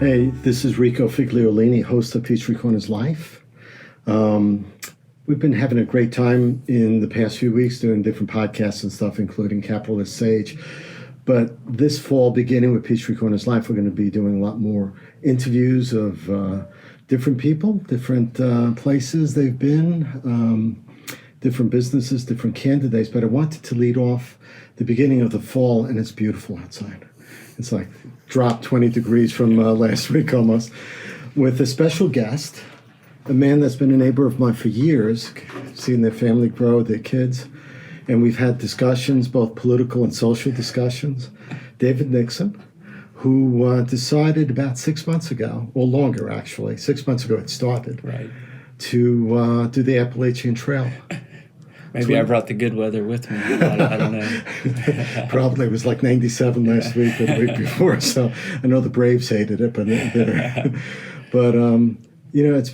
Hey, this is Rico Figliolini, host of Peachtree Corners Life. We've been having a great time in the past few weeks doing different podcasts and stuff, including Capitalist Sage. But this fall, beginning with Peachtree Corners Life, we're going to be doing a lot more interviews of different people, different places they've been, different businesses, different candidates. But I wanted to lead off the beginning of the fall, and it's beautiful outside. It's like dropped 20 degrees from last week almost, with a special guest, a man that's been a neighbor of mine for years, seeing their family grow, their kids. And we've had discussions, both political and social discussions. David Nixon, who decided about 6 months ago, or longer actually, 6 months ago it started, right, to do the Appalachian Trail. Maybe I brought the good weather with me. I don't know. Probably. It was like 97 last week or the week before. So I know the Braves hated it, but it's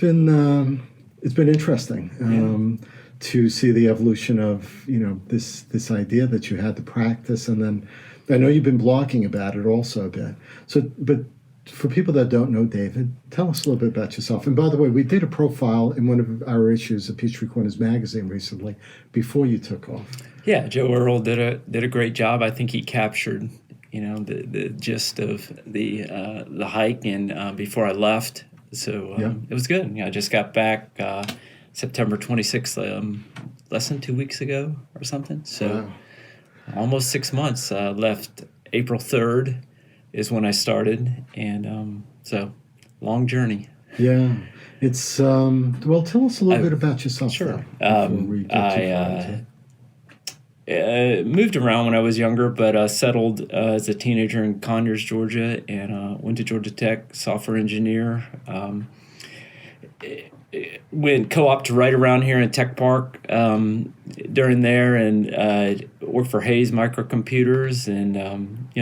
been interesting to see the evolution of this idea that you had to practice, and then I know you've been blogging about it also a bit. So, but for people that don't know David, tell us a little bit about yourself. And by the way, we did a profile in one of our issues of Peachtree Corners magazine recently before you took off. Yeah, Joe Earl did a great job. I think he captured the gist of the hike and before I left. So It was good. I just got back September 26th, less than 2 weeks ago or something. So almost 6 months. Left April 3rd. Is when I started, and so long journey. Yeah, it's well. Tell us a little bit about yourself. Sure. I moved around when I was younger, but settled as a teenager in Conyers, Georgia, and went to Georgia Tech, software engineer. Went co-op to right around here in Tech Park during there, and worked for Hayes Microcomputers, and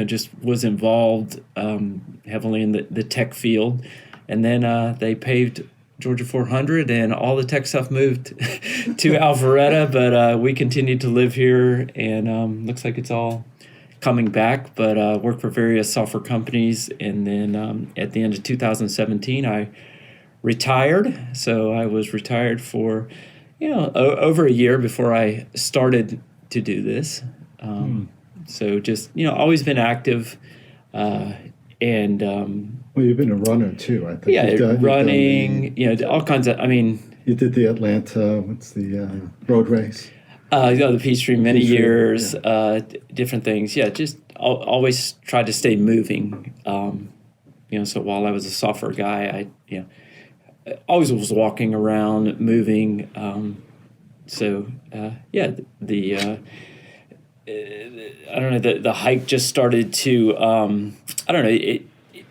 just was involved heavily in the tech field. And then they paved Georgia 400, and all the tech stuff moved to Alpharetta, but we continued to live here, and looks like it's all coming back. But worked for various software companies, and then at the end of 2017, I retired. So I was retired for, over a year before I started to do this. So just, always been active. Well, you've been a runner too, I think. Yeah, running, all kinds of, You did the Atlanta, what's the road race? The Peachtree many years, different things. Yeah, just always tried to stay moving. So while I was a software guy, I always was walking around, moving. I don't know, the hike just started to, I don't know,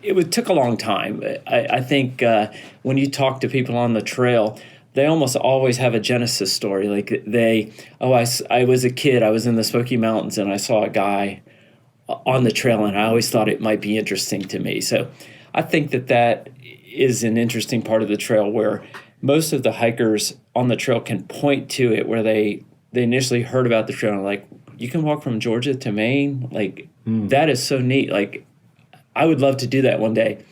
it took a long time. I think when you talk to people on the trail, they almost always have a genesis story. Like I was a kid, I was in the Smoky Mountains, and I saw a guy on the trail, and I always thought it might be interesting to me. So I think that is an interesting part of the trail, where most of the hikers on the trail can point to it, where they initially heard about the trail and like, you can walk from Georgia to Maine. Like, that is so neat. Like, I would love to do that one day.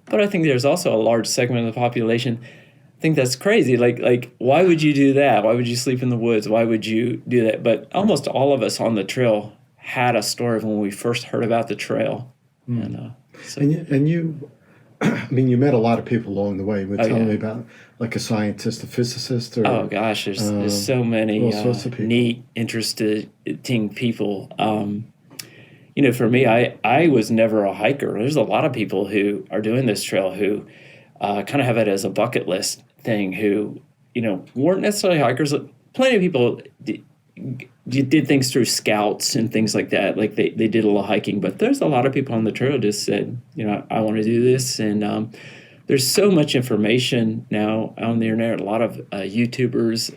But I think there's also a large segment of the population think that's crazy. Like, why would you do that? Why would you sleep in the woods? Why would you do that? But almost all of us on the trail had a story of when we first heard about the trail. And you you met a lot of people along the way. You were telling me about like a scientist, a physicist. Or, there's so many all sorts of people. Neat, interesting people. For me, I was never a hiker. There's a lot of people who are doing this trail who kind of have it as a bucket list thing, who, weren't necessarily hikers. Plenty of people did things through scouts and things like that. Like they did a little hiking, but there's a lot of people on the trail just said, I want to do this. And there's so much information now on the internet, a lot of YouTubers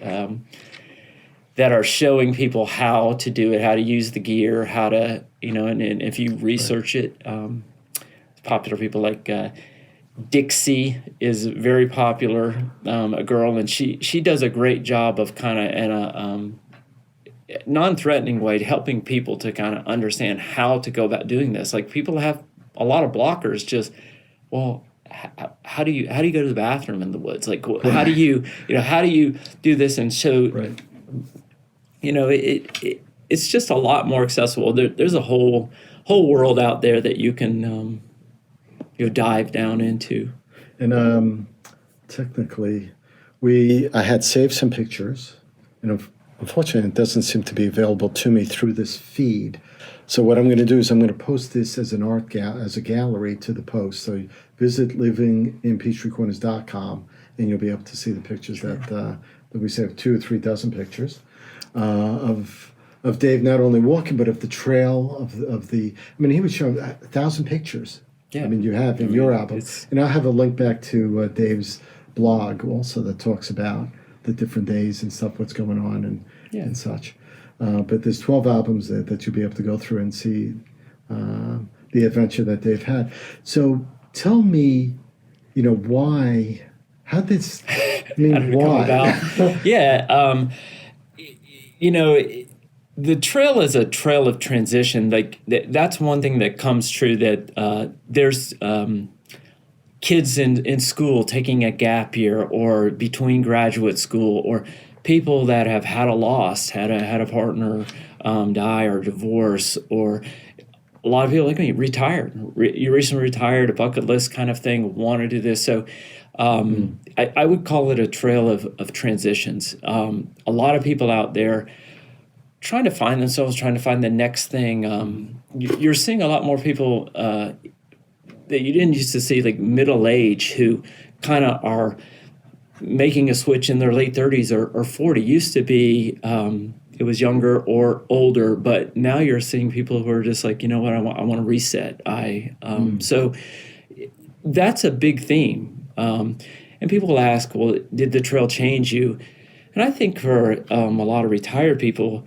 that are showing people how to do it, how to use the gear, how to, and if you research it, popular people like Dixie is very popular, a girl, and she does a great job of kind of in a non-threatening way, helping people to kind of understand how to go about doing this. Like, people have a lot of blockers, just, well, how do you go to the bathroom in the woods? Like, how do you how do you do this? And so, Right. It's just a lot more accessible. There's a whole world out there that you can dive down into. And technically, I had saved some pictures, and unfortunately, it doesn't seem to be available to me through this feed. So what I'm going to do is I'm going to post this as an as a gallery to the post. So visit livinginpeachtreecorners.com, and you'll be able to see the pictures that we saved, 2 or 3 dozen pictures of Dave not only walking but of the trail of the. I mean, he would show 1,000 pictures. Yeah. I mean, you have in your album, and I'll have a link back to Dave's blog also that talks about the different days and stuff, what's going on and such. But there's 12 albums that you'll be able to go through and see the adventure that Dave had. So tell me, why? How did this? I mean, why? The trail is a trail of transition. Like that's one thing that comes true, that there's kids in school taking a gap year or between graduate school, or people that have had a loss, had a partner die or divorce, or a lot of people like me retired. You recently retired, a bucket list kind of thing, want to do this. So I would call it a trail of transitions. A lot of people out there trying to find themselves, trying to find the next thing. You're seeing a lot more people that you didn't used to see, like middle age, who kind of are making a switch in their late 30s or 40. Used to be it was younger or older, but now you're seeing people who are just like, you know what, I want to reset. So that's a big theme. And people will ask, well, did the trail change you? And I think for a lot of retired people,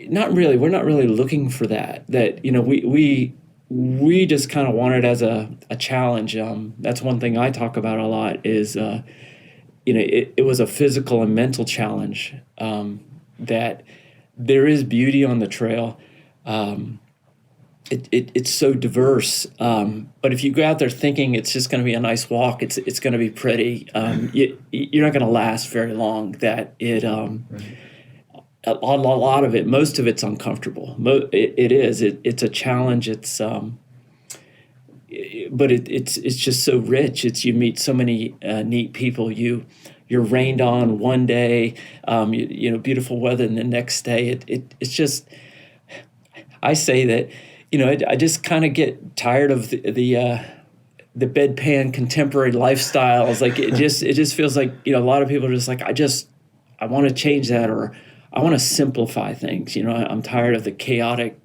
not really. We're not really looking for that. That we just kind of want it as a challenge. That's one thing I talk about a lot is it was a physical and mental challenge. That there is beauty on the trail. It's so diverse. But if you go out there thinking it's just going to be a nice walk, it's going to be pretty. You're not going to last very long. That it. Right. A lot of it, most of it's uncomfortable. It is. It's a challenge. It's but it's just so rich. You meet so many neat people. You're rained on one day, beautiful weather, and the next day it's just. I say that, I just kind of get tired of the bedpan contemporary lifestyles. Like it just feels like a lot of people are just like I want to change that, or I want to simplify things. I'm tired of the chaotic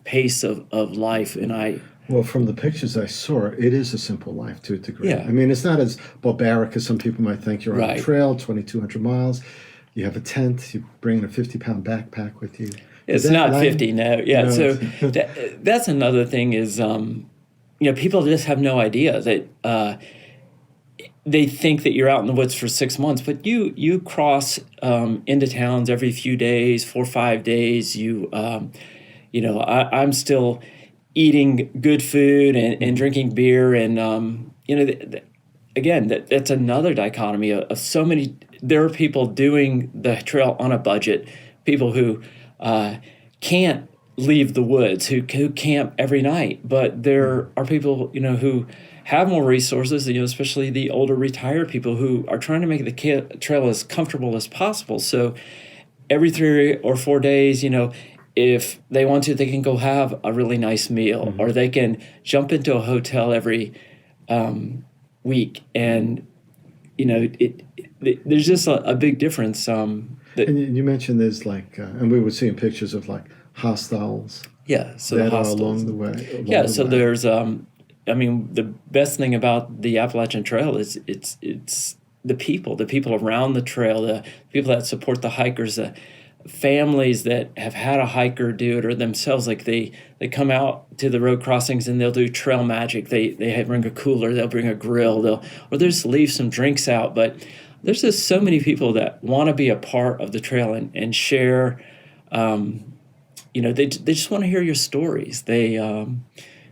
pace of life, and Well, from the pictures I saw, it is a simple life to a degree. Yeah. I mean, it's not as barbaric as some people might think. You're on Right. a trail, 2,200 miles. You have a tent. You bring a 50-pound backpack with you. It's not 50, no. Yeah, no. So that's another thing is, people just have no idea that they think that you're out in the woods for 6 months, but you cross into towns every few days, 4 or 5 days. I'm still eating good food and drinking beer, and again, that's another dichotomy of so many. There are people doing the trail on a budget, people who can't leave the woods, who camp every night, but there are people who have more resources, especially the older retired people who are trying to make the trail as comfortable as possible. So every 3 or 4 days, if they want to, they can go have a really nice meal, or they can jump into a hotel every week. And, there's just a big difference. And you mentioned there's and we were seeing pictures of hostels. Yeah, so that the hostels. Are along the way. There's, the best thing about the Appalachian Trail is it's the people around the trail, the people that support the hikers, the families that have had a hiker do it or themselves. Like they come out to the road crossings and they'll do trail magic. They bring a cooler, they'll bring a grill, or they'll just leave some drinks out. But there's just so many people that want to be a part of the trail and share. They just want to hear your stories. They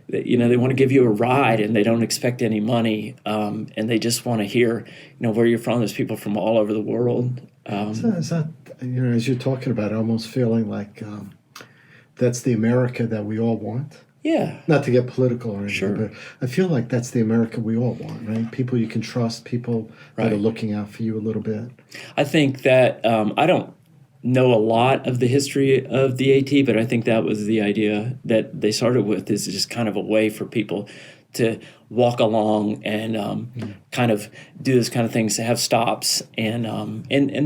they want to give you a ride and they don't expect any money, and they just want to hear, where you're from. There's people from all over the world. So is that, as you're talking about it, almost feeling like that's the America that we all want? Yeah. Not to get political or anything, Sure. but I feel like that's the America we all want, right? People you can trust, people that are looking out for you a little bit. I think that I don't know a lot of the history of the AT, but I think that was the idea that they started with, is just kind of a way for people to walk along and kind of do this kind of things, to have stops, and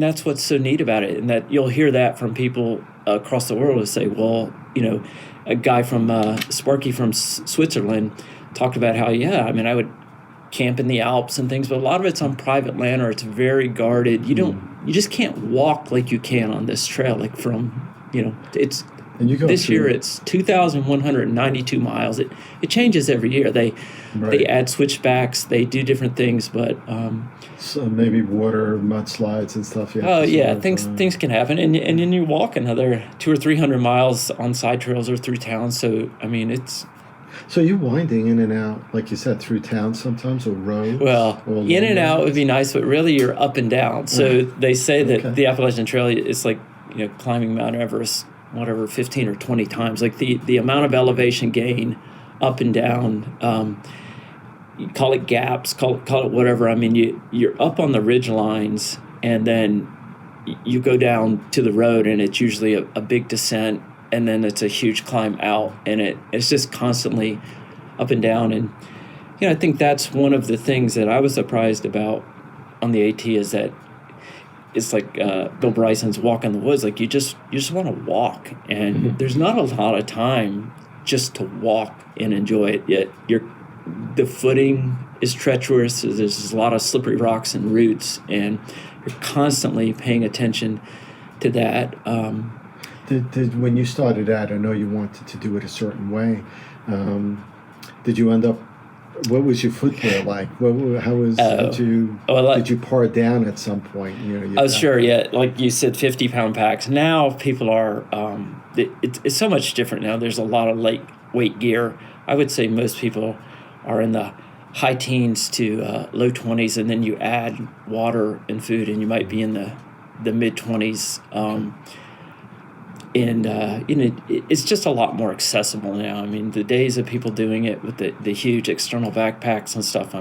that's what's so neat about it, and that you'll hear that from people across the world, to say, well, a guy from Sparky from Switzerland talked about how, I would camp in the Alps and things, but a lot of it's on private land, or it's very guarded. You just can't walk like you can on this trail, like from, it's, and you go this year it's 2,192 miles. It changes every year. They add switchbacks, they do different things, but so maybe water, mudslides and stuff. Things can happen, and then you walk another 200 or 300 miles on side trails or through town. So it's. So you're winding in and out, like you said, through town sometimes, or roads? Well, in and out would be nice, but really you're up and down. So they say that the Appalachian Trail is like, climbing Mount Everest, whatever, 15 or 20 times. Like the amount of elevation gain up and down, you call it gaps, call it whatever. You're up on the ridge lines, and then you go down to the road, and it's usually a big descent, and then it's a huge climb out, and it's just constantly up and down. And I think that's one of the things that I was surprised about on the AT, is that it's like Bill Bryson's Walk in the Woods. Like you just want to walk, and there's not a lot of time just to walk and enjoy it. Yet the footing is treacherous. There's a lot of slippery rocks and roots, and you're constantly paying attention to that. When you started out, I know you wanted to do it a certain way. Did you end up? What was your footwear like? Did you par down at some point? Sure, yeah. Like you said, 50-pound packs. Now people are. It's so much different now. There's a lot of lightweight gear. I would say most people are in the high teens to low 20s, and then you add water and food, and you might be in the mid 20s. It's just a lot more accessible now. The days of people doing it with the huge external backpacks and stuff,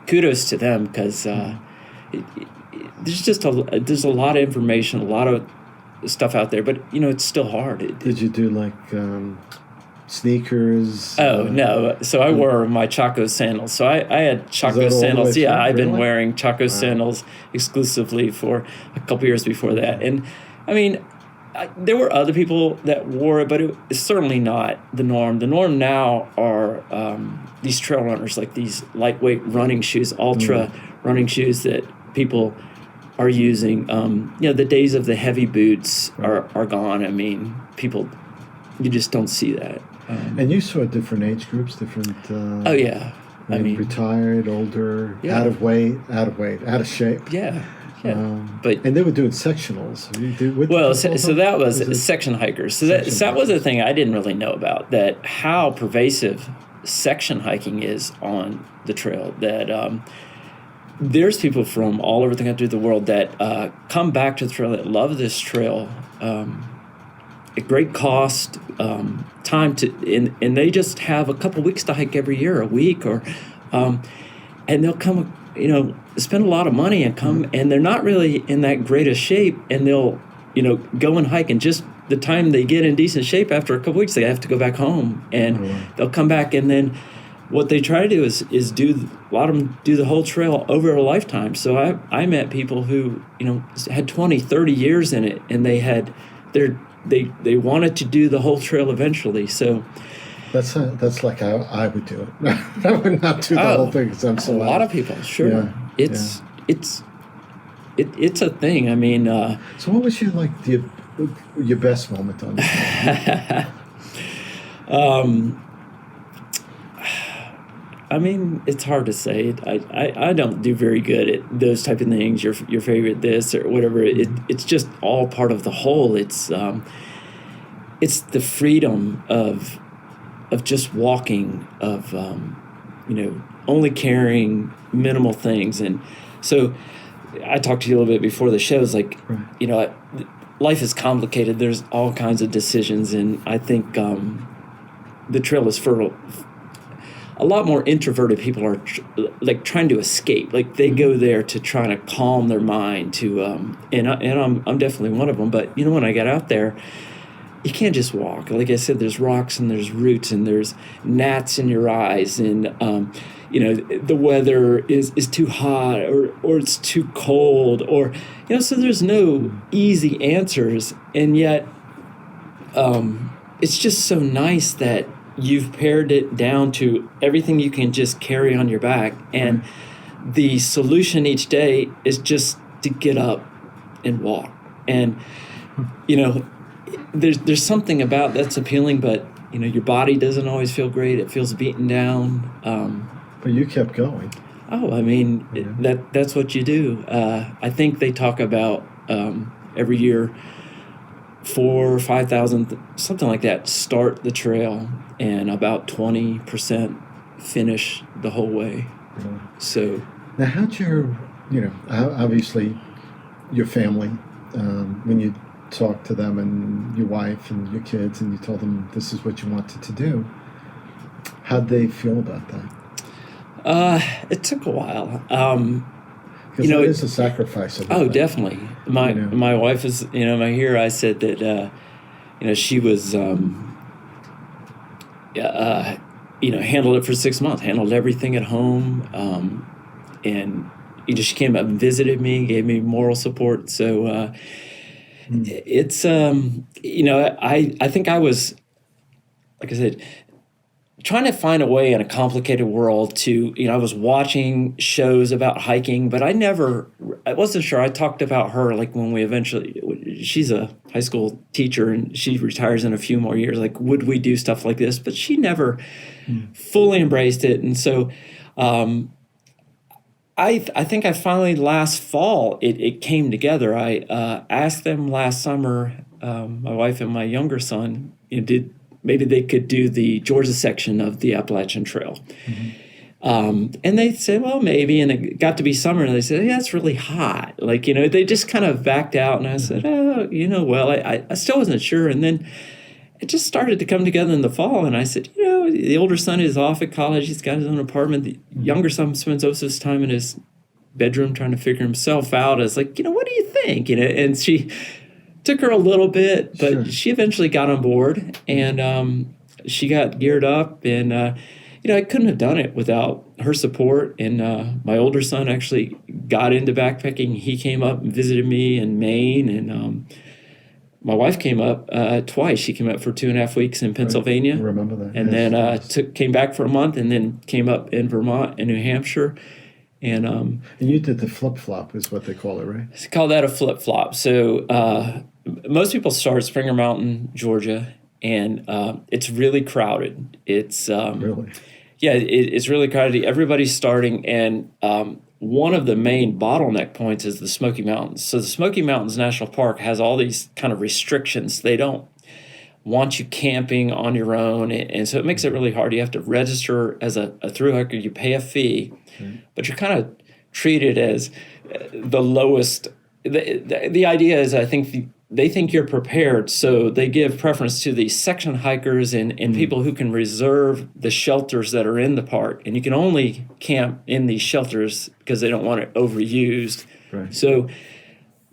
kudos to them, because there's a lot of information, a lot of stuff out there, but it's still hard. Did you do sneakers? No. So I wore my Chaco sandals. So I had Chaco sandals. Yeah, I've been wearing Chaco sandals exclusively for a couple years before that. And there were other people that wore it, but it's certainly not the norm. The norm now are these trail runners, like these lightweight running shoes, ultra running shoes that people are using. The days of the heavy boots are gone. People, you just don't see that. And you saw different age groups, different. Retired, older, out of shape. Yeah. Yeah, and they were doing sectionals. So that was section hikers. So that was the thing I didn't really know about, that how pervasive section hiking is on the trail. That there's people from all over the country, the world, that come back to the trail, that love this trail at great cost, time to, and they just have a couple weeks to hike every year, a week, or and they'll come, spend a lot of money and come, and they're not really in that great a shape, and they'll, go and hike, and just the time they get in decent shape, after a couple weeks, they have to go back home, and they'll come back, and then what they try to do is do, a lot of them do the whole trail over a lifetime. So I met people who, had 20, 30 years in it, and they wanted to do the whole trail eventually. So that's like how I would do it. I would not do the whole thing, because I'm so a lot of people. Sure, yeah, it's a thing. So what was your best moment on this? It's hard to say. I don't do very good at those type of things. Your favorite this or whatever. It's just all part of the whole. It's the freedom of of just walking, of only carrying minimal things. And so I talked to you a little bit before the show. It's like, Right. life is complicated. There's all kinds of decisions, and I think the trail is fertile. A lot more introverted people are trying to escape. Like they go there to try to calm their mind. And I'm definitely one of them. But when I got out there, you can't just walk. Like I said, there's rocks and there's roots and there's gnats in your eyes, and the weather is too hot or it's too cold, or so there's no easy answers. And yet it's just so nice that you've pared it down to everything you can just carry on your back, and the solution each day is just to get up and walk. And there's something about that's appealing, but your body doesn't always feel great. It feels beaten down. But you kept going. Oh, I mean, that's what you do. I think they talk about every year 4,000 or 5,000, something like that, start the trail, and about 20% finish the whole way. Really? So Now, how'd obviously your family, when you talked to them and your wife and your kids and you told them this is what you wanted to do, how'd they feel about that? it took a while. Because it is a sacrifice. Oh, definitely. My wife is, my hero. I said that, she was, handled it for 6 months, handled everything at home. And, she came up and visited me, gave me moral support. So, it's, I think I was, like I said, trying to find a way in a complicated world to, I was watching shows about hiking, but I wasn't sure. I talked about her, like when we eventually, she's a high school teacher and she retires in a few more years. Like, would we do stuff like this? But she never fully embraced it. And so I think I finally, last fall, it came together. I asked them last summer, my wife and my younger son, maybe they could do the Georgia section of the Appalachian Trail. And they said, well, maybe. And it got to be summer, and they said, yeah, it's really hot. Like, they just kind of backed out. And I said, I still wasn't sure. And then it just started to come together in the fall. And I said, the older son is off at college. He's got his own apartment. The younger son spends most of his time in his bedroom trying to figure himself out. I was like, what do you think? And she took her a little bit, but she eventually got on board, and she got geared up. And, I couldn't have done it without her support. And my older son actually got into backpacking. He came up and visited me in Maine, and my wife came up twice. She came up for 2.5 weeks in Pennsylvania. I remember that. And then came back for a month, and then came up in Vermont and New Hampshire. And you did the flip-flop is what they call it, right? They call that a flip-flop. So most people start at Springer Mountain, Georgia, and it's really crowded. It's really? Yeah, it's really crowded. Everybody's starting, and one of the main bottleneck points is the Smoky Mountains. So the Smoky Mountains National Park has all these kind of restrictions. They don't want you camping on your own, and so it makes it really hard. You have to register as a thru hiker. You pay a fee, but you're kind of treated as the lowest. The idea is, I think they think you're prepared, so they give preference to the section hikers and people who can reserve the shelters that are in the park. And you can only camp in these shelters because they don't want it overused. Right. So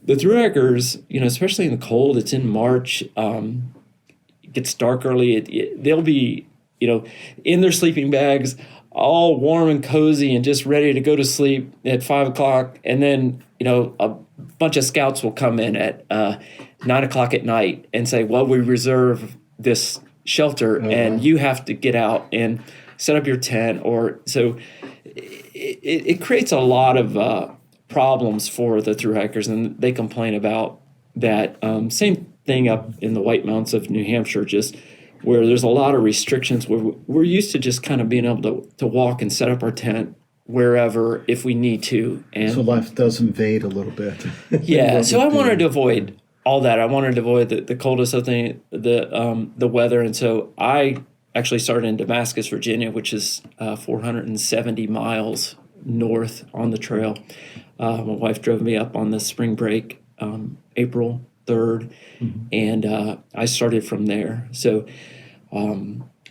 the thru hikers, especially in the cold, it's in March, it gets dark early. They'll be, in their sleeping bags, all warm and cozy and just ready to go to sleep at 5 o'clock. And then, a bunch of scouts will come in at 9 o'clock at night and say, well, we reserve this shelter and you have to get out and set up your tent. So it creates a lot of problems for the thru hikers, and they complain about that. Same thing up in the White Mountains of New Hampshire, just where there's a lot of restrictions. We're used to just kind of being able to walk and set up our tent wherever if we need to. And so life does invade a little bit. Yeah, so I wanted to avoid all that. I wanted to avoid the coldest of the weather, and so I actually started in Damascus, Virginia, which is 470 miles north on the trail. My wife drove me up on the spring break, April 3rd, and I started from there. So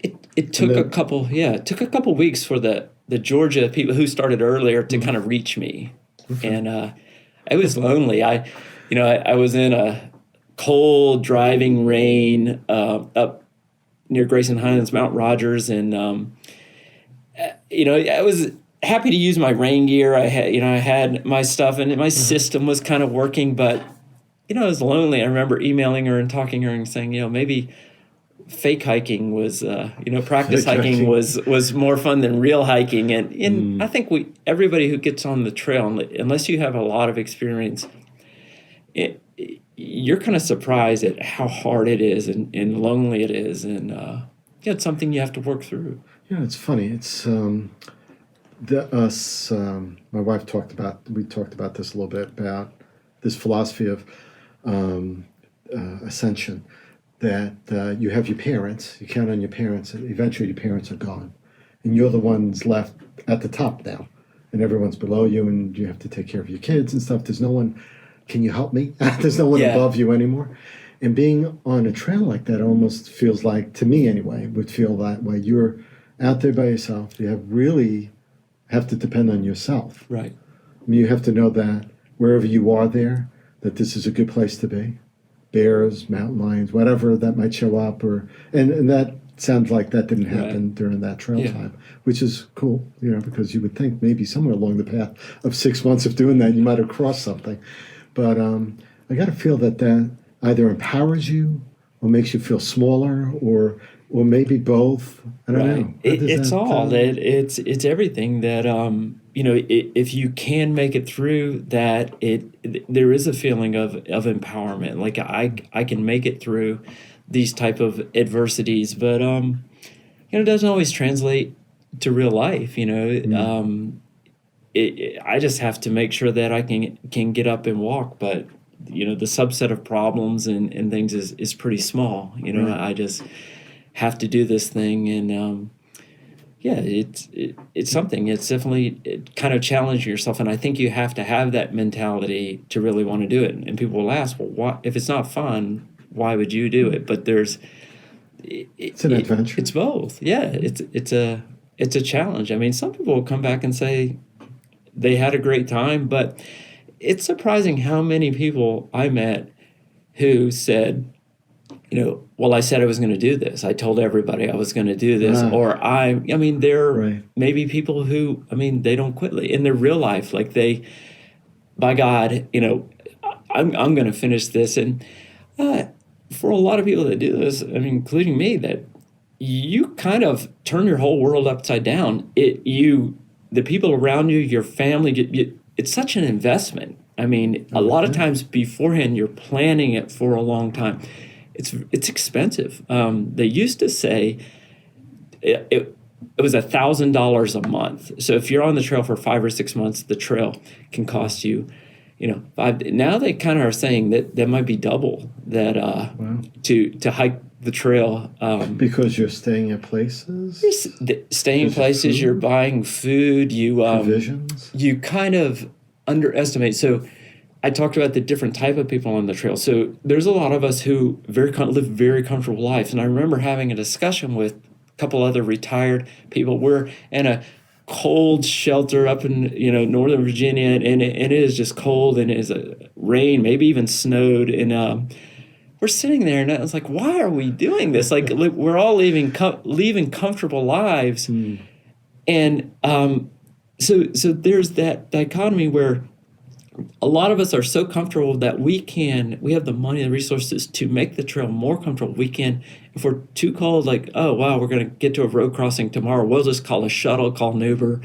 it took it took a couple weeks for the Georgia people who started earlier to kind of reach me, and it was lonely. I was in a cold driving rain up near Grayson Highlands, Mount Rogers, and I was happy to use my rain gear. I had my stuff, and my system was kind of working, but it was lonely. I remember emailing her and talking to her and saying, maybe fake hiking was, practice hiking was more fun than real hiking. And I think everybody who gets on the trail, unless you have a lot of experience, you're kind of surprised at how hard it is and lonely it is. And it's something you have to work through. Yeah, it's funny. It's my wife talked about this a little bit, about this philosophy of ascension, that you have your parents, you count on your parents, and eventually your parents are gone. And you're the ones left at the top now. And everyone's below you, and you have to take care of your kids and stuff. There's no one, can you help me? There's no one above you anymore. And being on a trail like that almost feels like, to me anyway, would feel that way. You're out there by yourself. You have to depend on yourself. Right. I mean, you have to know that wherever you are there, that this is a good place to be. Bears, mountain lions, whatever that might show up, and that sounds like that didn't happen during that trail time, which is cool, because you would think maybe somewhere along the path of 6 months of doing that, you might have crossed something. But I got to feel that either empowers you or makes you feel smaller, or maybe both. I don't know. It's all it's everything that if you can make it through that, there is a feeling of empowerment. Like I can make it through these type of adversities, but it doesn't always translate to real life. I just have to make sure that I can get up and walk, but the subset of problems and things is pretty small. I just have to do this thing, and it's something. It's definitely kind of challenging yourself, and I think you have to have that mentality to really want to do it. And people will ask, well, why, if it's not fun, why would you do it? But it's an adventure. It's both. Yeah, it's a challenge. I mean, some people will come back and say they had a great time, but it's surprising how many people I met who said, well, I said I was going to do this. I told everybody I was going to do this. Or there may be people who, they don't quit in their real life. Like by God, I'm going to finish this. And for a lot of people that do this, including me, that you kind of turn your whole world upside down. The people around you, your family, it's such an investment. A lot of times beforehand, you're planning it for a long time. It's expensive. They used to say it was $1,000 a month. So if you're on the trail for 5 or 6 months, the trail can cost you, $5. Now they kind of are saying that might be double that to hike the trail. Because you're staying at places? Staying places, you're buying food, provisions? You kind of underestimate. So I talked about the different type of people on the trail. So there's a lot of us who live very comfortable lives. And I remember having a discussion with a couple other retired people. We're in a cold shelter up in Northern Virginia, and it is just cold, and it is rain, maybe even snowed. And we're sitting there, and I was like, why are we doing this? Like, we're all leaving comfortable lives. And so there's that dichotomy where a lot of us are so comfortable that we have the money and the resources to make the trail more comfortable. We can, if we're too cold, like, oh, wow, we're going to get to a road crossing tomorrow, we'll just call a shuttle, call an Uber.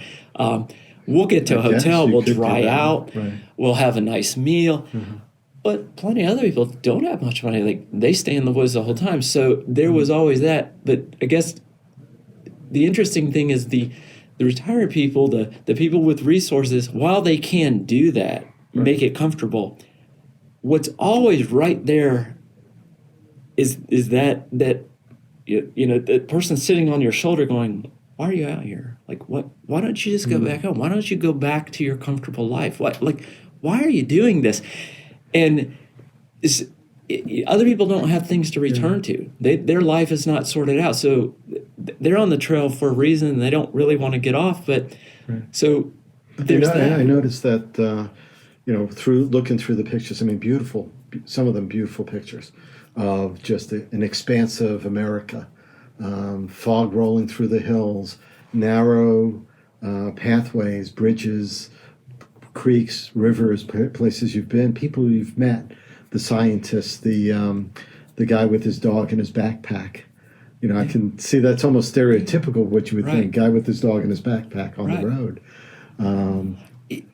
We'll get to a hotel, we'll dry out, we'll have a nice meal. But plenty of other people don't have much money. Like, they stay in the woods the whole time. So there was always that. But I guess the interesting thing is the retired people, the people with resources, while they can do that, make it comfortable, what's always right there is that the person sitting on your shoulder going, why are you out here? Like, what? Why don't you just go back home? Why don't you go back to your comfortable life? Why are you doing this? And other people don't have things to return to. Their life is not sorted out. So they're on the trail for a reason, and they don't really want to get off. But so there's that. I noticed that, through looking through the pictures, I mean, beautiful, some of them beautiful pictures of just an expansive America, fog rolling through the hills, narrow pathways, bridges, creeks, rivers, places you've been, people you've met, the scientists, the guy with his dog and his backpack. I can see that's almost stereotypical of what you would think, guy with his dog and his backpack on the road.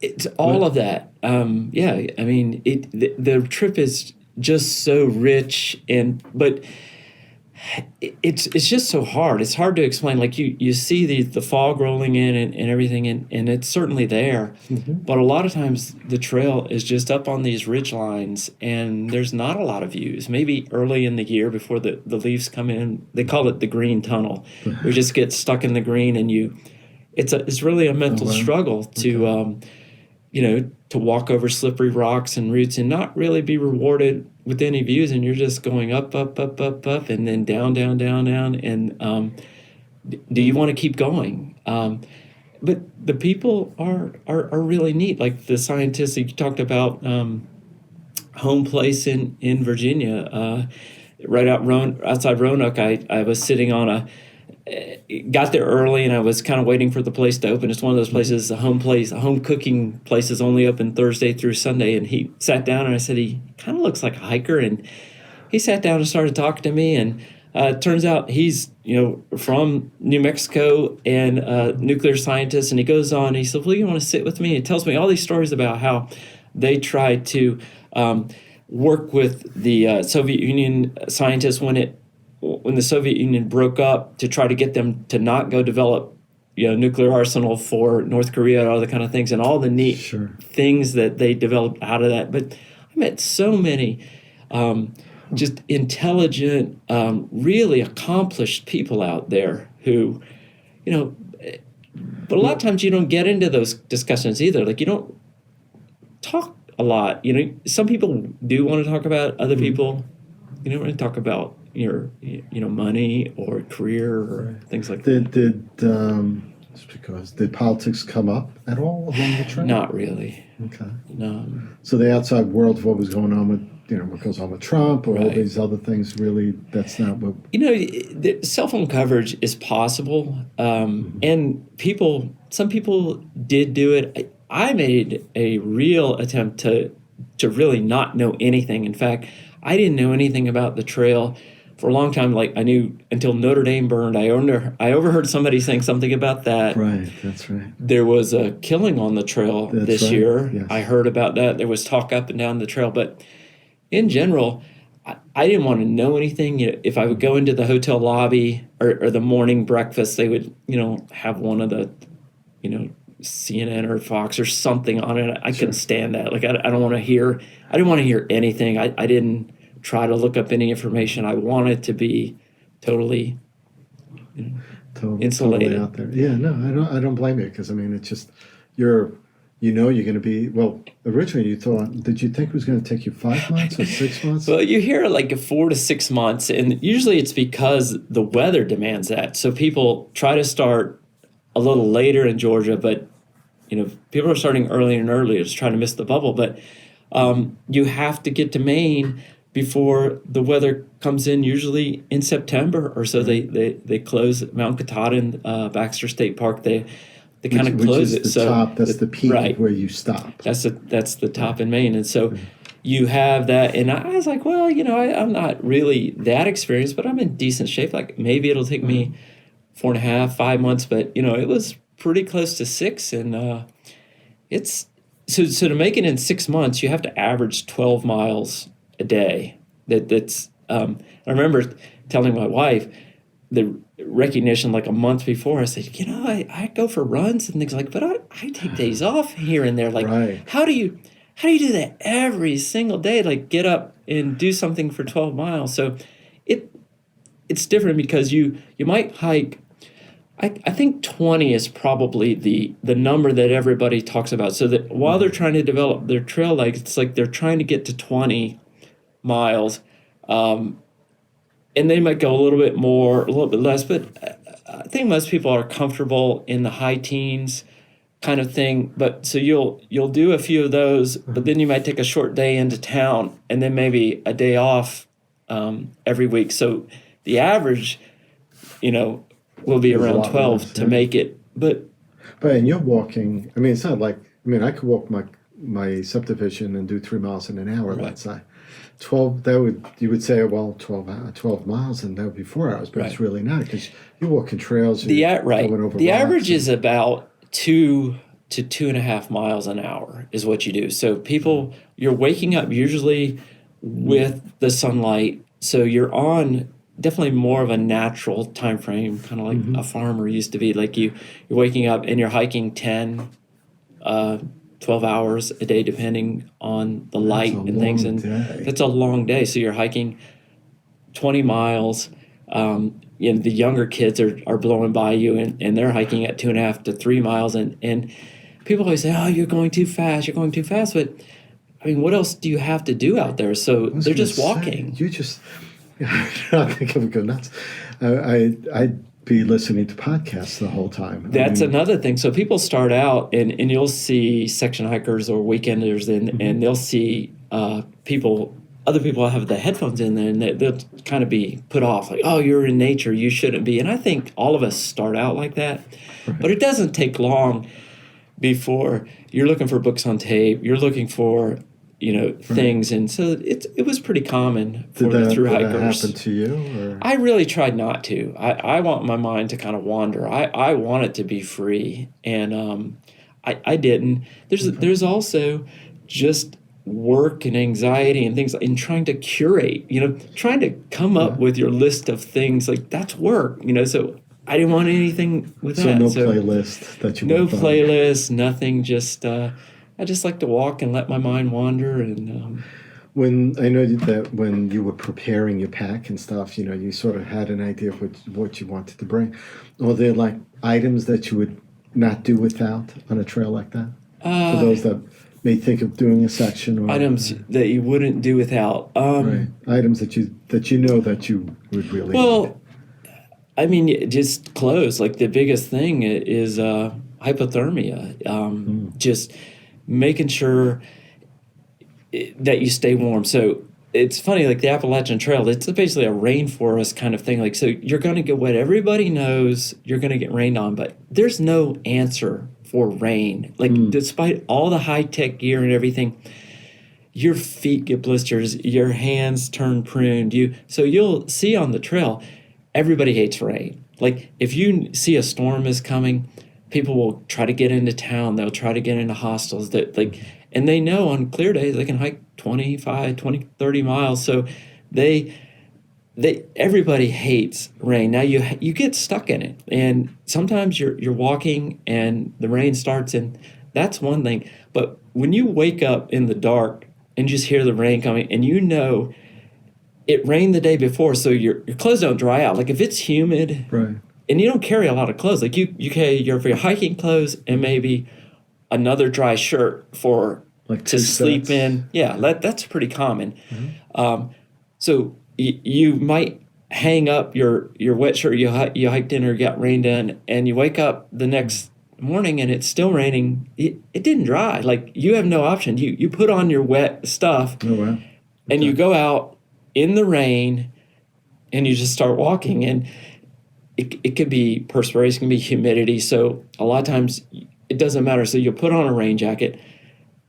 It's all of that. I mean, the trip is just so rich, but it's just so hard. It's hard to explain. Like you see the fog rolling in and everything, and it's certainly there. But a lot of times the trail is just up on these ridge lines, and there's not a lot of views. Maybe early in the year before the leaves come in, they call it the green tunnel. We just get stuck in the green, and it's really a mental struggle to to walk over slippery rocks and roots and not really be rewarded with any views, and you're just going up, and then down, and do you want to keep going? But the people are really neat. Like the scientists you talked about, home place in Virginia, right outside Roanoke. I was sitting on got there early, and I was kind of waiting for the place to open. It's one of those places, a home cooking place is only open Thursday through Sunday. And he sat down, and I said, he kind of looks like a hiker. And he sat down and started talking to me. And it turns out he's, from New Mexico and a nuclear scientist. And he goes on, and he said, well, you want to sit with me? He tells me all these stories about how they tried to work with the Soviet Union scientists when the Soviet Union broke up, to try to get them to not go develop, nuclear arsenal for North Korea and all the kind of things, and all the neat things that they developed out of that. But I met so many just intelligent, really accomplished people out there who, but a lot of times you don't get into those discussions either. Like, you don't talk a lot. Some people do want to talk about other people. You don't want to talk about your money or career or things like that. Did politics come up at all along the trail? Not really. Okay. No. So the outside world of what was going on with what goes on with Trump or all these other things, really, that's not what. The cell phone coverage is possible, and some people did do it. I made a real attempt to really not know anything. In fact, I didn't know anything about the trail for a long time. Like, I knew until Notre Dame burned. I overheard somebody saying something about that. Right, that's right. There was a killing on the trail this year. Yes. I heard about that. There was talk up and down the trail. But in general, I didn't want to know anything. If I would go into the hotel lobby or the morning breakfast, they would, have one of the, CNN or Fox or something on it. I couldn't stand that. Like, I didn't want to hear anything. I didn't try to look up any information. I wanted to be totally insulated. Totally out there. Yeah, no, I don't blame you, because I mean, it's just you're going to be, well, originally did you think it was going to take you 5 months or 6 months? Well, you hear like 4 to 6 months, and usually it's because the weather demands that. So people try to start a little later in Georgia, but people are starting earlier and earlier to try to miss the bubble. But you have to get to Maine before the weather comes in, usually in September or so. They close Mount Katahdin, Baxter State Park. They kind of close it. So top, that's the peak where you stop. That's the top in Maine, and so you have that. And I was like, well, I'm not really that experienced, but I'm in decent shape. Like, maybe it'll take me 4.5, 5 months, but it was pretty close to 6, and it's so to make it in 6 months, you have to average 12 miles a day. That's I remember telling my wife the recognition like a month before. I said, I go for runs and things like, but I take days off here and there. Like, how do you do that every single day? Like, get up and do something for 12 miles. So it's different because you might hike. I think 20 is probably the number that everybody talks about. So that while they're trying to develop their trail legs, it's like they're trying to get to 20 miles, and they might go a little bit more, a little bit less. But I think most people are comfortable in the high teens kind of thing. But so you'll do a few of those, but then you might take a short day into town and then maybe a day off every week. So the average, will be There's a around lot 12 less, to yeah. make it. But and you're walking. I mean, it's not like. I mean, I could walk my subdivision and do 3 miles in an hour. Right. Let's say 12. You would say, well, 12 miles, and that would be 4 hours. But it's Right. really not, because you're walking trails. the You're right, going over the rocks average and- is about 2 to 2.5 miles an hour is what you do. So people, you're waking up usually with the sunlight, so you're on definitely more of a natural time frame, kind of like a farmer used to be. Like you're waking up and you're hiking 10, 12 hours a day, depending on the light a and things. long And day. that's a long day. So you're hiking 20 miles. The younger kids are blowing by you, and they're hiking at 2.5 to 3 miles. And people always say, "Oh, you're going too fast. You're going too fast." But I mean, what else do you have to do out there? So I was they're gonna just say, walking. You just. I think I would go nuts. I'd be listening to podcasts the whole time. That's another thing. So people start out, and you'll see section hikers or weekenders, and they'll see other people have the headphones in there, and they'll kind of be put off, like, "Oh, you're in nature, you shouldn't be." And I think all of us start out like that, but it doesn't take long before you're looking for books on tape, you're looking for things, and so it was pretty common for the thru Did that hikers. happen to you? Or? I really tried not to. I want my mind to kind of wander. I want it to be free, and I didn't. There's also just work and anxiety and things in trying to curate. Trying to come up with your list of things, like that's work. So I didn't want anything with So that. no playlist that you No worked on? playlist, nothing. Just I just like to walk and let my mind wander. And When I know that when you were preparing your pack and stuff, you sort of had an idea of what you wanted to bring. Are there like items that you would not do without on a trail like that? For those that may think of doing a section, or items that you wouldn't do without. right. Items that you would really need. Well, I mean, just clothes. Like the biggest thing is hypothermia. Just making sure that you stay warm. So it's funny, like the Appalachian Trail, it's basically a rainforest kind of thing. Like, so you're going to get wet. Everybody knows you're going to get rained on, but there's no answer for rain. Like, despite all the high-tech gear and everything, your feet get blisters, your hands turn pruned. So you'll see on the trail, everybody hates rain. Like, if you see a storm is coming, people will try to get into town. They'll try to get into hostels. And they know on clear days they can hike 25, 20, 30 miles. So everybody hates rain. Now you get stuck in it, and sometimes you're walking and the rain starts, and that's one thing. But when you wake up in the dark and just hear the rain coming, and it rained the day before, so your clothes don't dry out. Like if it's humid, right. and you don't carry a lot of clothes, like you carry your hiking clothes and maybe another dry shirt Like to two sleep sets. in. Yeah, that's pretty common. So you might hang up your wet shirt you hiked in or got rained in, and you wake up the next morning and it's still raining. It didn't dry. Like you have no option. You put on your wet stuff, Oh wow. and you go out in the rain, and you just start walking, and it could be perspiration, it can be humidity. So a lot of times it doesn't matter. So you'll put on a rain jacket,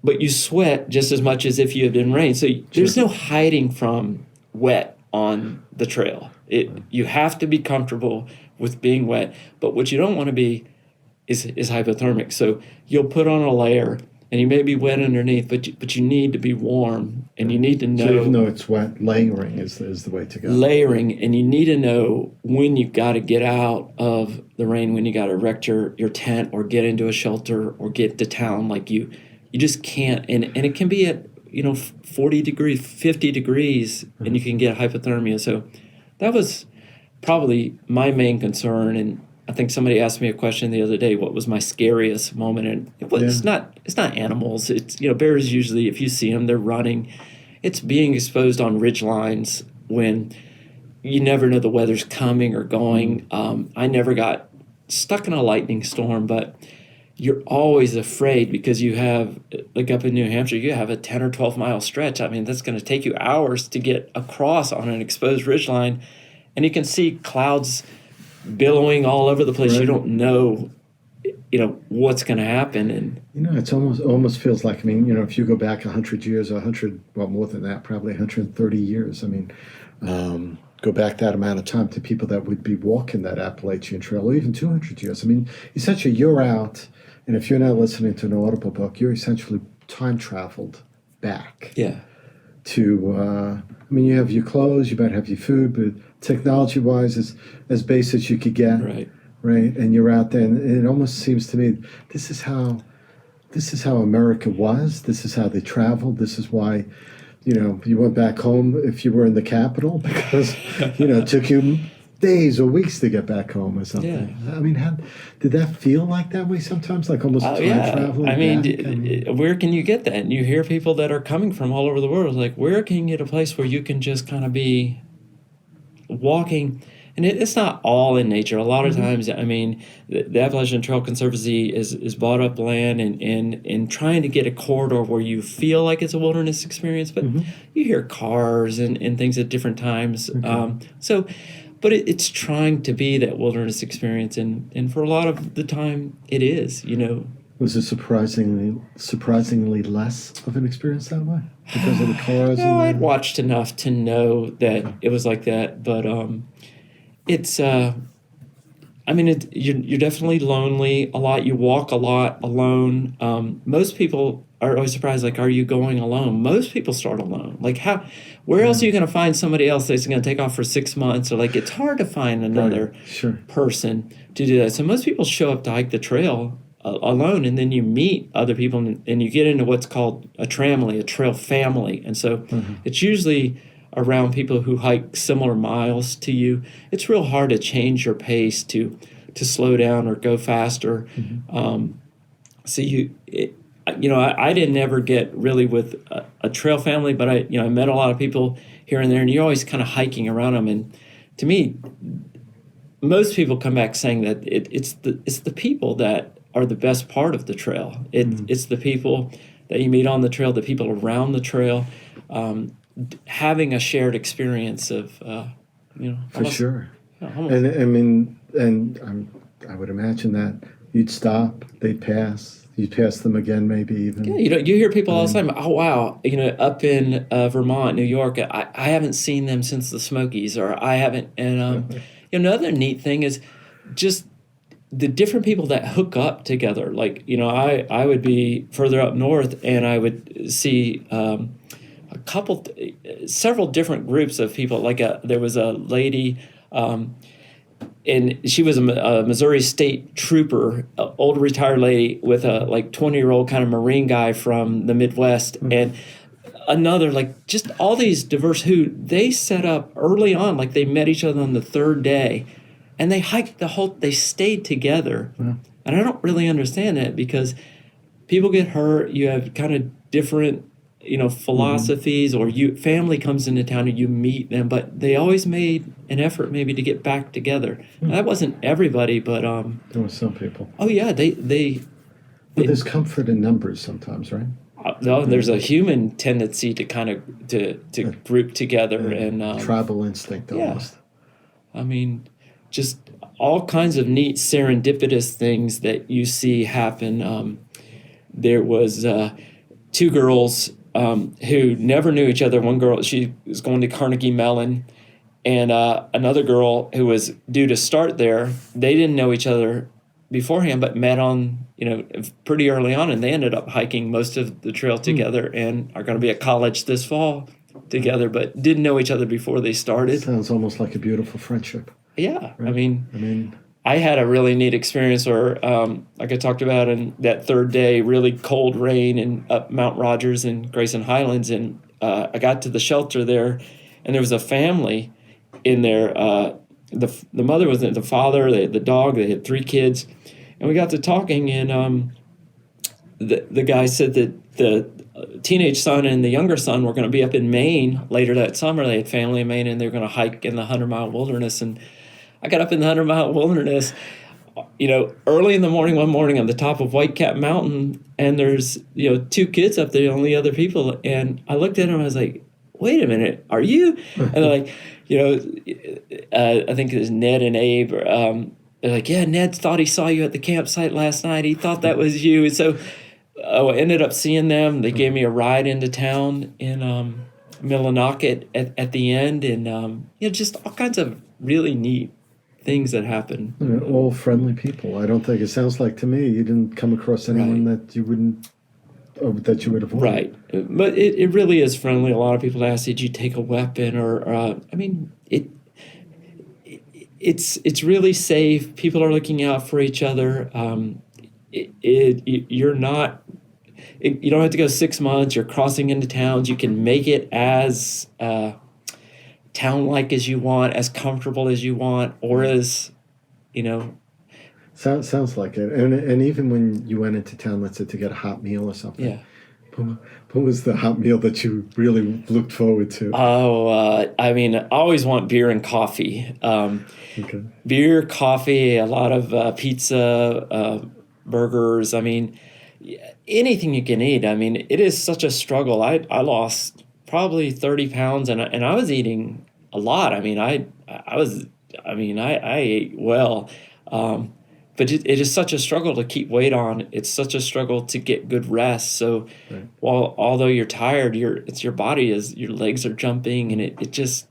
but you sweat just as much as if you had been rained. So there's no hiding from wet on the trail. You have to be comfortable with being wet. But what you don't want to be is hypothermic. So you'll put on a layer, and you may be wet underneath, but you need to be warm, and you need to know. So even though it's wet, layering is the way to go. Layering, and you need to know when you've got to get out of the rain, when you got to erect your tent or get into a shelter or get to town. Like you just can't, and it can be at 40 degrees, 50 degrees, and you can get hypothermia. So that was probably my main concern, and I think somebody asked me a question the other day, what was my scariest moment? And it's not animals. It's, bears usually, if you see them, they're running. It's being exposed on ridge lines when you never know the weather's coming or going. I never got stuck in a lightning storm, but you're always afraid because you have, like up in New Hampshire, you have a 10 or 12 mile stretch. I mean, that's going to take you hours to get across on an exposed ridgeline. And you can see clouds billowing all over the place. Right. You don't know, what's going to happen. And it's almost feels like, if you go back 100 years, more than that, probably 130 years. Go back that amount of time to people that would be walking that Appalachian Trail, or even 200 years. Essentially, you're out, and if you're not listening to an Audible book, you're essentially time traveled back. Yeah. To, you have your clothes, you might have your food, but technology-wise, as base as you could get. Right. Right, and you're out there, and it almost seems to me this is how America was. This is how they traveled. This is why, you went back home if you were in the capital because, it took you days or weeks to get back home or something. Yeah. How did that feel like that way sometimes, like almost time traveling? Where can you get that? And you hear people that are coming from all over the world, like, where can you get a place where you can just kind of be walking? And it's not all in nature. A lot of times, the Appalachian Trail Conservancy is bought up land and trying to get a corridor where you feel like it's a wilderness experience, but you hear cars and things at different times. Okay. But it's trying to be that wilderness experience, and for a lot of the time, it is. Was it surprisingly less of an experience that way because of the cars? No, I'd watched enough to know that it was like that, but it's you're definitely lonely a lot. You walk a lot alone. Most people are always surprised, like, are you going alone? Most people start alone. Like, where else are you going to find somebody else that's going to take off for 6 months? Or, like, it's hard to find another person to do that. So most people show up to hike the trail alone, and then you meet other people, and you get into what's called a tramily, a trail family. And so it's usually around people who hike similar miles to you. It's real hard to change your pace to slow down or go faster. I didn't ever get really with a trail family, but I met a lot of people here and there, and you're always kind of hiking around them. And to me, most people come back saying that it's the people that are the best part of the trail. It's the people that you meet on the trail, the people around the trail, having a shared experience of, for sure. And I would imagine that you'd stop, they'd pass, you'd pass them again, maybe even. Yeah, you hear people all the time. Oh wow, up in Vermont, New York, I haven't seen them since the Smokies, or I haven't. And another neat thing is just the different people that hook up together. Like, I would be further up north, and I would see several different groups of people. Like there was a lady, and she was a Missouri State trooper, an old retired lady with a 20-year-old kind of Marine guy from the Midwest, and another, just all these diverse who they set up early on, like they met each other on the third day, and they hiked they stayed together. And I don't really understand that because people get hurt. You have kind of different philosophies, or family comes into town and you meet them, but they always made an effort maybe to get back together. Now, that wasn't everybody, but there were some people. Oh yeah, they there's comfort in numbers sometimes, right? There's a human tendency to kind of to group together, and tribal instinct almost. Just all kinds of neat serendipitous things that you see happen. There was two girls who never knew each other. One girl, she was going to Carnegie Mellon, and another girl who was due to start there. They didn't know each other beforehand, but met on, pretty early on, and they ended up hiking most of the trail together and are going to be at college this fall together, but didn't know each other before they started. Sounds almost like a beautiful friendship. Yeah, right? I had a really neat experience where, like I talked about, in that third day, really cold rain and up Mount Rogers and Grayson Highlands, and I got to the shelter there, and there was a family in there, the mother was the father, they had the dog, they had 3 kids, and we got to talking, and the guy said that the teenage son and the younger son were going to be up in Maine later that summer. They had family in Maine, and they were going to hike in the 100-mile wilderness. And I got up in the 100-mile wilderness, early in the morning, one morning on the top of Whitecap Mountain, and there's, 2 kids up there, only other people. And I looked at them, I was like, wait a minute, are you? And they're like, I think it was Ned and Abe. They're like, yeah, Ned thought he saw you at the campsite last night. He thought that was you. And so I ended up seeing them. They gave me a ride into town in Millinocket at the end. And, just all kinds of really neat things that happen. All friendly people. I don't think, it sounds like to me, you didn't come across anyone that you wouldn't, or that you would avoid. Right. But it really is friendly. A lot of people ask, did you take a weapon? It's really safe. People are looking out for each other. You're not, you don't have to go 6 months. You're crossing into towns. You can make it as town-like as you want, as comfortable as you want, or as, Sounds like it. And even when you went into town, let's say to get a hot meal or something. Yeah. What was the hot meal that you really looked forward to? I always want beer and coffee. Okay. Beer, coffee, a lot of pizza, burgers. Anything you can eat. It is such a struggle. I lost probably 30 pounds, and I was eating a lot. I ate well. But it is such a struggle to keep weight on. It's such a struggle to get good rest. So although you're tired, your legs are jumping, and it just.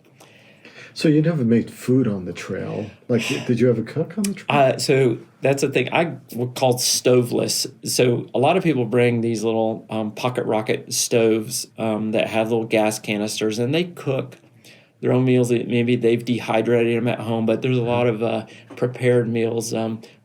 So you never made food on the trail. Like, did you ever cook on the trail? So that's the thing. I called stoveless. So a lot of people bring these little pocket rocket stoves that have little gas canisters, and they cook their own meals. Maybe they've dehydrated them at home, but there's a lot of prepared meals,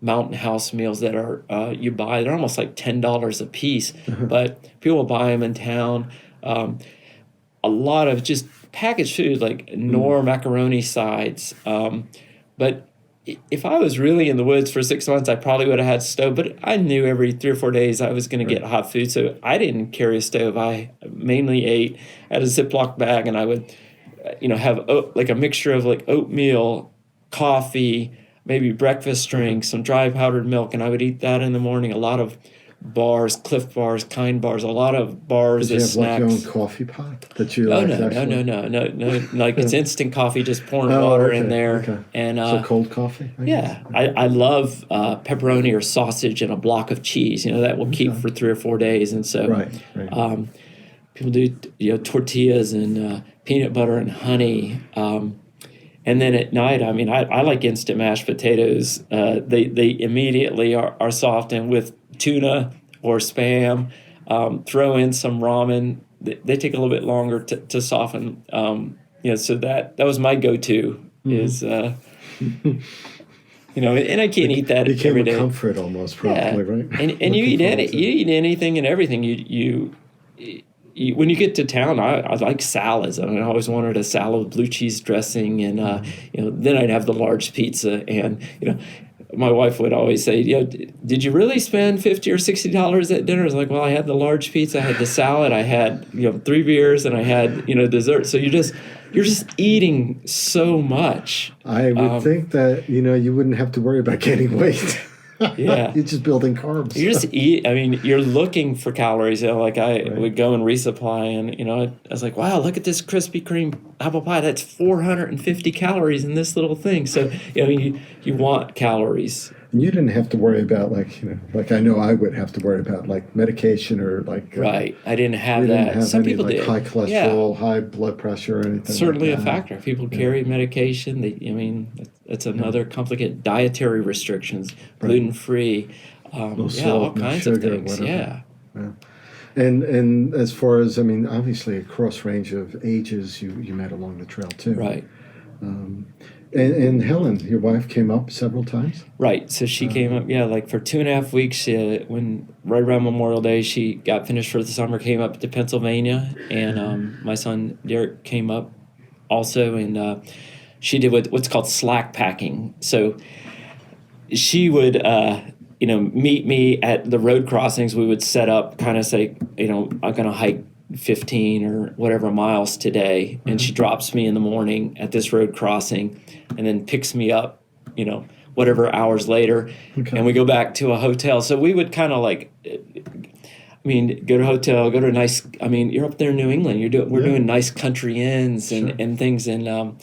Mountain House meals that are you buy. They're almost like $10 a piece, but people buy them in town. A lot of just packaged food like Knorr macaroni sides. But if I was really in the woods for 6 months, I probably would have had a stove. But I knew every 3 or 4 days I was going to get hot food, so I didn't carry a stove. I mainly ate at a Ziploc bag, and I would have like a mixture of like oatmeal, coffee, maybe breakfast drinks, some dry powdered milk, and I would eat that in the morning. A lot of bars, Cliff bars, Kind bars, a lot of bars as snacks. Did you have like your own coffee pot that you No. Like it's instant coffee, just pouring water in there. Okay. And so cold coffee? I love pepperoni or sausage and a block of cheese. That will keep for 3 or 4 days, and so right. People do tortillas and peanut butter and honey. And then at night, I like instant mashed potatoes. They immediately are soft, and with tuna or Spam, throw in some ramen. They take a little bit longer to soften. So that was my go-to is, and I can't eat that it every day. Became a comfort almost, probably, right? And you eat anything and everything. When you get to town, I like salads. I always wanted a salad with blue cheese dressing, and then I'd have the large pizza. And my wife would always say, did you really spend $50 or $60 at dinner? I was like, well, I had the large pizza, I had the salad, I had 3 beers, and I had dessert. So you're just eating so much. I would think that you wouldn't have to worry about gaining weight. Yeah. You're just building carbs. You just eat. You're looking for calories. Like I would go and resupply, and I was like, wow, look at this Krispy Kreme apple pie. That's 450 calories in this little thing. So you want calories. And you didn't have to worry about like I know I would have to worry about like medication or like right. I didn't have that. Didn't have Some any, people like, did. high cholesterol, high blood pressure, or anything. Certainly like a that. factor. People carry medication. That's another complicated dietary restrictions, gluten free, No salt, all kinds sugar, of things. Whatever. Yeah. And as far as obviously a cross range of ages you met along the trail too. Right. And Helen, your wife, came up several times? Right. So she came up, like for 2.5 weeks, when right around Memorial Day, she got finished for the summer, came up to Pennsylvania, and my son Derek came up also, and she did what's called slack packing. So she would, meet me at the road crossings. We would set up, kind of say, I'm going to hike 15 or whatever miles today. And she drops me in the morning at this road crossing and then picks me up, whatever hours later. Okay. And we go back to a hotel. So we would kind of go to a hotel, go to a nice, you're up there in New England. We're doing nice country inns and things. And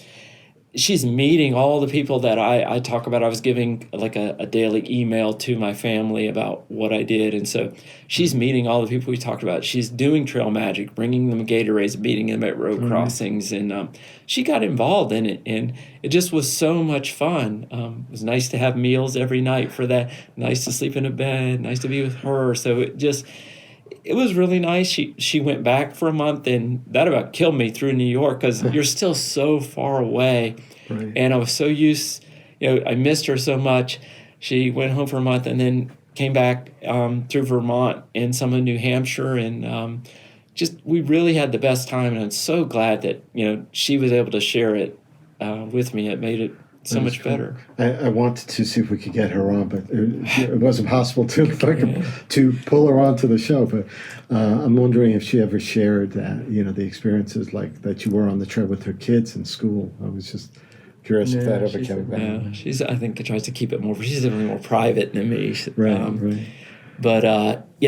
she's meeting all the people that I talk about. I was giving like a daily email to my family about what I did. And so she's meeting all the people we talked about. She's doing trail magic, bringing them Gatorades, meeting them at road crossings. And she got involved in it. And it just was so much fun. It was nice to have meals every night for that. Nice to sleep in a bed. Nice to be with her. So it was really nice. She went back for a month, and that about killed me through New York because you're still so far away. Right. And I was so used, I missed her so much. She went home for a month and then came back through Vermont and some of New Hampshire. And we really had the best time. And I'm so glad that, she was able to share it with me. It made it so much better. I wanted to see if we could get her on, but it wasn't possible to pull her onto the show. But I'm wondering if she ever shared that, the experiences like that you were on the trail with her kids in school. I was just curious if that ever came back. Yeah, I think tries to keep it more. She's definitely more private than me. Right. But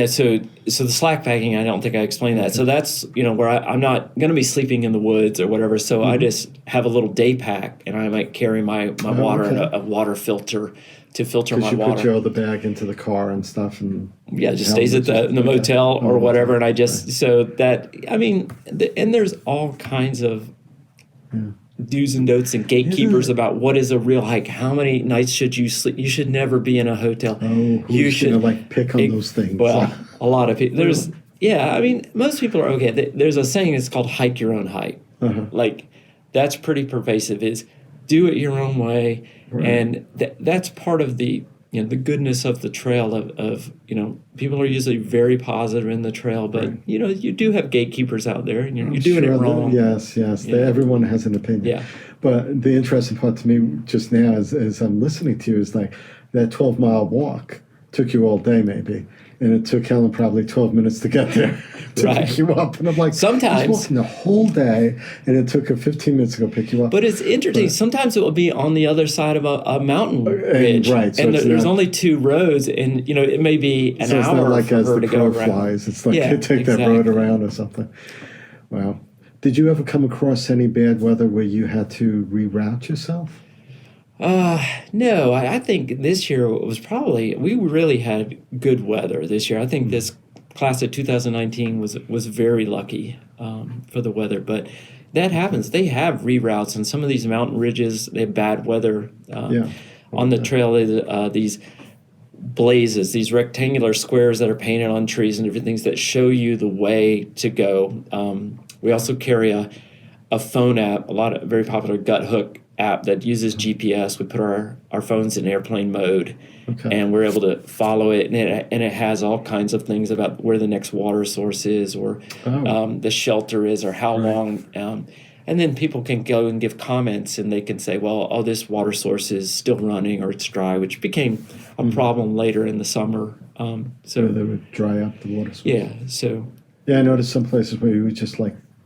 so the slack packing, I don't think I explained that. So that's, where I'm not going to be sleeping in the woods or whatever. So I just have a little day pack, and I might carry my water and a water filter to filter my water. Put your other bag into the car and stuff. And it just stays at the motel or whatever. And I just, so that, and there's all kinds of do's and don'ts and gatekeepers about what is a real hike. How many nights should you sleep? You should never be in a hotel. You should pick on those things. Well, a lot of people. Most people are okay. There's a saying that's called hike your own hike. That's pretty pervasive. Is do it your own way, and that's part of the the goodness of the trail. Of people are usually very positive in the trail, but you do have gatekeepers out there, and you're doing it wrong. Yes. Everyone has an opinion. Yeah. But the interesting part to me just now, as I'm listening to you, is like that 12-mile walk took you all day, maybe. And it took Helen probably 12 minutes to get there to pick you up. And I'm like, sometimes I was walking the whole day, and it took her 15 minutes to go pick you up. But it's interesting. Sometimes it will be on the other side of a mountain ridge. Right. So and there's only two roads, and it may be an hour it's not like for as her the to go crow around. flies. It's like you take that road around or something. Wow. Did you ever come across any bad weather where you had to reroute yourself? No, I think this year we really had good weather this year. I think this class of 2019 was very lucky for the weather, but that happens. They have reroutes on some of these mountain ridges. They have bad weather on the trail. These blazes, these rectangular squares that are painted on trees and different things that show you the way to go. We also carry a phone app, a very popular gut hook app that uses GPS. We put our phones in airplane mode, and we're able to follow it, and it has all kinds of things about where the next water source is, or the shelter is, or how long. And then people can go and give comments, and they can say, well, this water source is still running, or it's dry, which became a problem later in the summer. So they would dry up the water source. Yeah. So. Yeah, I noticed some places where you would just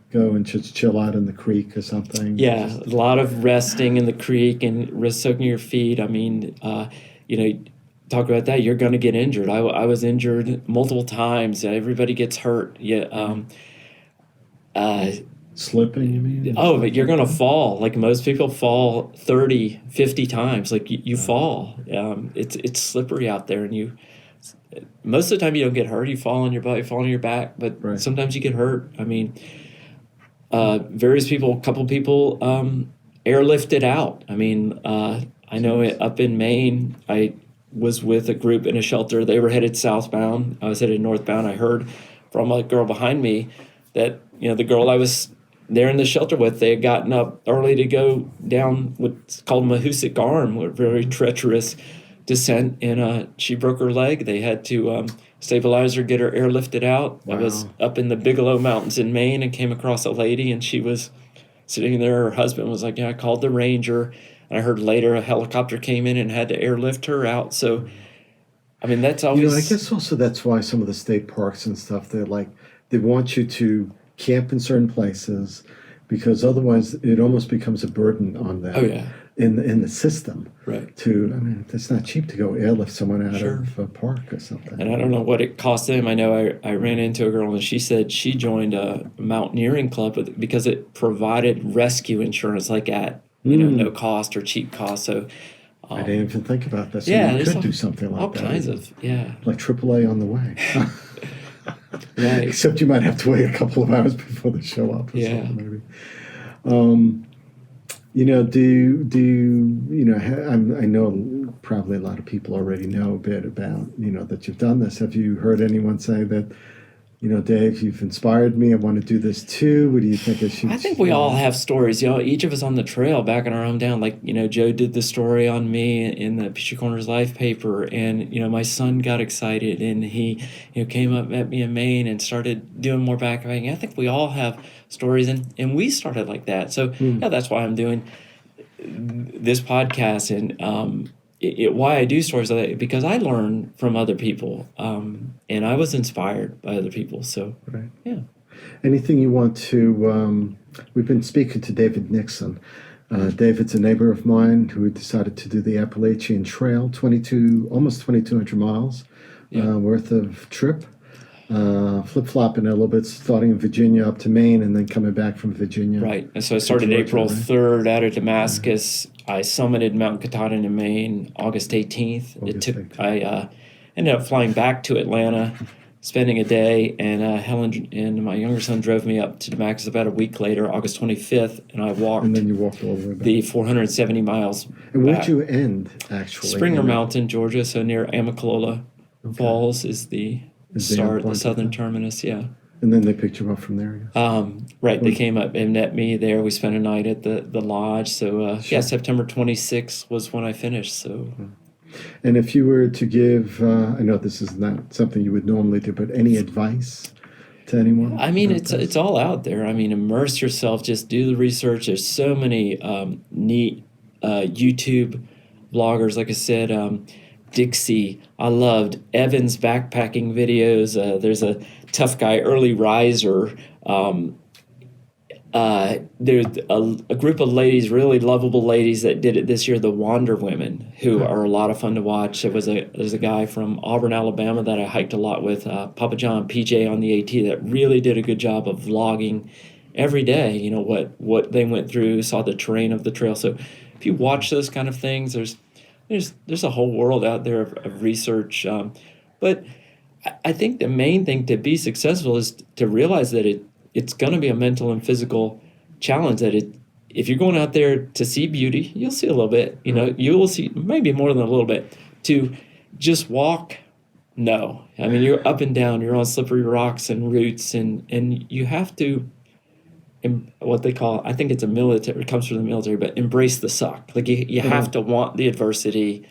go and just chill out in the creek or something. Yeah, a lot of resting in the creek and soaking your feet. Talk about that. You're going to get injured. I was injured multiple times. Everybody gets hurt. Yeah. Slipping, you mean? Oh, but you're going to fall. Like most people fall 30, 50 times. Like you fall. It's slippery out there, and most of the time you don't get hurt. You fall on your butt, you fall on your back, but sometimes you get hurt. Various people, a couple people airlifted out. I know up in Maine, I was with a group in a shelter. They were headed southbound. I was headed northbound. I heard from a girl behind me that, the girl I was there in the shelter with, they had gotten up early to go down what's called Mahoosuc Arm, a very treacherous descent, and she broke her leg. They had to stabilize her, get her airlifted out. Wow. I was up in the Bigelow Mountains in Maine and came across a lady, and she was sitting there. Her husband was like, yeah, I called the ranger. And I heard later a helicopter came in and had to airlift her out. So, I mean, that's always... I guess also that's why some of the state parks and stuff, they want you to camp in certain places because otherwise it almost becomes a burden on them. Oh, yeah. In the system. Right. It's not cheap to go airlift someone out Sure. of a park or something. And I don't know what it cost them. I know I ran into a girl and she said she joined a mountaineering club because it provided rescue insurance like at no cost or cheap cost. So I didn't even think about that. So yeah, you could do something like that. All kinds of, yeah. Like AAA on the way. Right. Except you might have to wait a couple of hours before they show up or something maybe. I know probably a lot of people already know a bit about, that you've done this. Have you heard anyone say that, Dave, you've inspired me. I want to do this too. What do you think I should? I think we all have stories. Each of us on the trail back in our hometown. Like, Joe did the story on me in the Peachtree Corners Life paper, and my son got excited and he came up at me in Maine and started doing more backpacking. I think we all have stories, and we started like that. So that's why I'm doing this podcast and why I do stories like that, because I learn from other people, and I was inspired by other people. So, right. Yeah. Anything you want to? We've been speaking to David Nixon. David's a neighbor of mine who decided to do the Appalachian Trail, almost 2,200 miles worth of trip, flip-flopping a little bit, starting in Virginia up to Maine, and then coming back from Virginia. Right. And so I started April 3rd out of Damascus. I summited Mount Katahdin in Maine August 18th. I ended up flying back to Atlanta, spending a day, and Helen and my younger son drove me up to Damascus about a week later, August 25th, and I walked. And then you walked all the way back. The 470 miles. And where'd you end, actually? Springer Mountain, Georgia, so near Amicalola Falls is the start, the southern terminus, yeah. And then they picked you up from there, I guess. Right, they came up and met me there. We spent a night at the lodge. So, September 26th was when I finished, so... And if you were to give, I know this is not something you would normally do, but any advice to anyone? I mean, it's all out there. I mean, immerse yourself, just do the research. There's so many neat YouTube bloggers, like I said, Dixie. I loved Evan's backpacking videos. There's a tough guy, early riser. There's a group of ladies, really lovable ladies that did it this year, the Wander Women, who are a lot of fun to watch. There's a guy from Auburn, Alabama that I hiked a lot with, Papa John, PJ on the AT, that really did a good job of vlogging every day, what they went through, saw the terrain of the trail. So if you watch those kind of things, there's a whole world out there of research. But I think the main thing to be successful is to realize that it's going to be a mental and physical challenge. That if you're going out there to see beauty, you'll see a little bit. You will see maybe more than a little bit. To just walk, no. I mean, you're up and down. You're on slippery rocks and roots, and you have to. What they call, I think it's it comes from the military, but embrace the suck. Like you have to want the adversity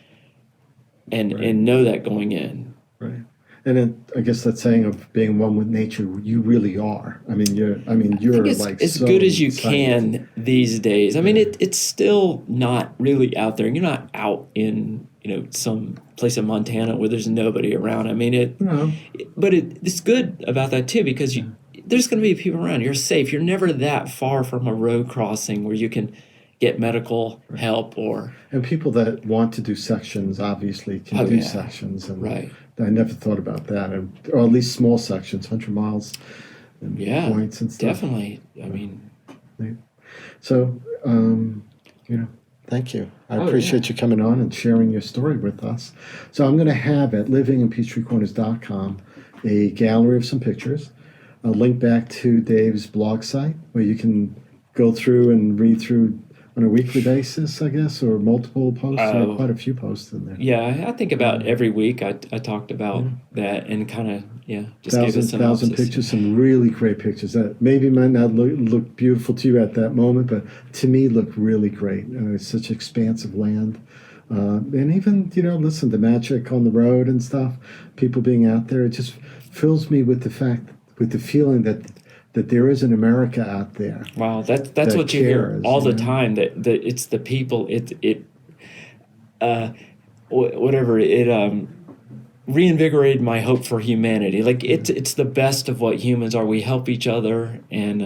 and know that going in. Right. And then I guess that saying of being one with nature, you really are. I mean, you're like as good as you can these days. I mean, it's still not really out there. You're not out in some place in Montana where there's nobody around. I mean, but it's good about that too, because there's going to be people around. You're safe. You're never that far from a road crossing where you can get medical help and people that want to do sections obviously can do sections. And I never thought about that, or at least small sections, 100 miles, and points and stuff. Definitely. I mean, so thank you. I appreciate you coming on and sharing your story with us. So I'm going to have at livinginpeachtreecorners.com a gallery of some pictures. A link back to Dave's blog site where you can go through and read through on a weekly basis, I guess, or multiple posts. There are quite a few posts in there. Yeah, I think about every week I talked about that and kind of, just gave us some 1,000 pictures, some really great pictures that maybe might not look beautiful to you at that moment, but to me look really great. It's such expansive land. And even, listen, the magic on the road and stuff, people being out there, it just fills me with the feeling that that there is an America out there. Wow, that's that what you hear cares, all the you know? time. That it's the people. Whatever it reinvigorated my hope for humanity. Like it's the best of what humans are. We help each other, and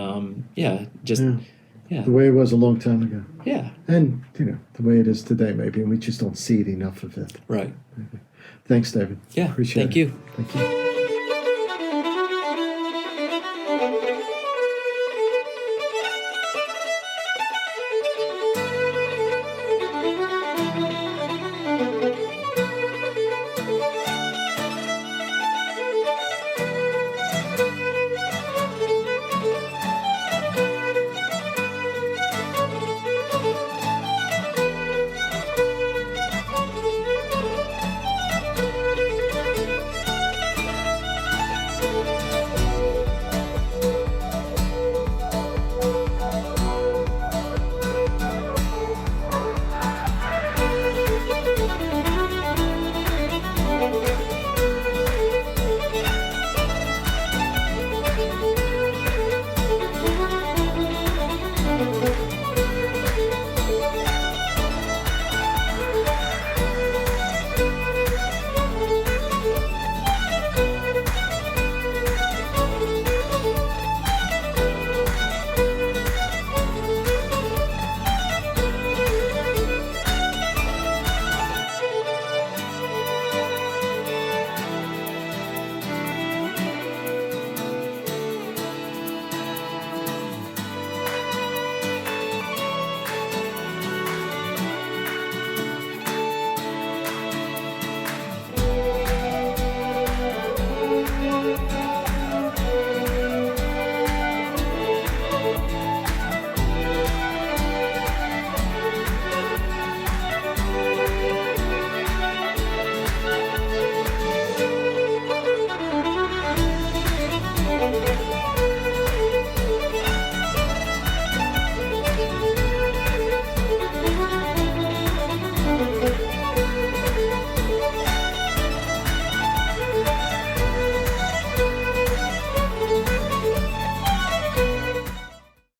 Yeah. yeah, The way it was a long time ago. yeah, And, the way it is today, maybe, and we just don't see it enough of it. right. Thanks, David. Yeah, Appreciate thank it. you. Thank you.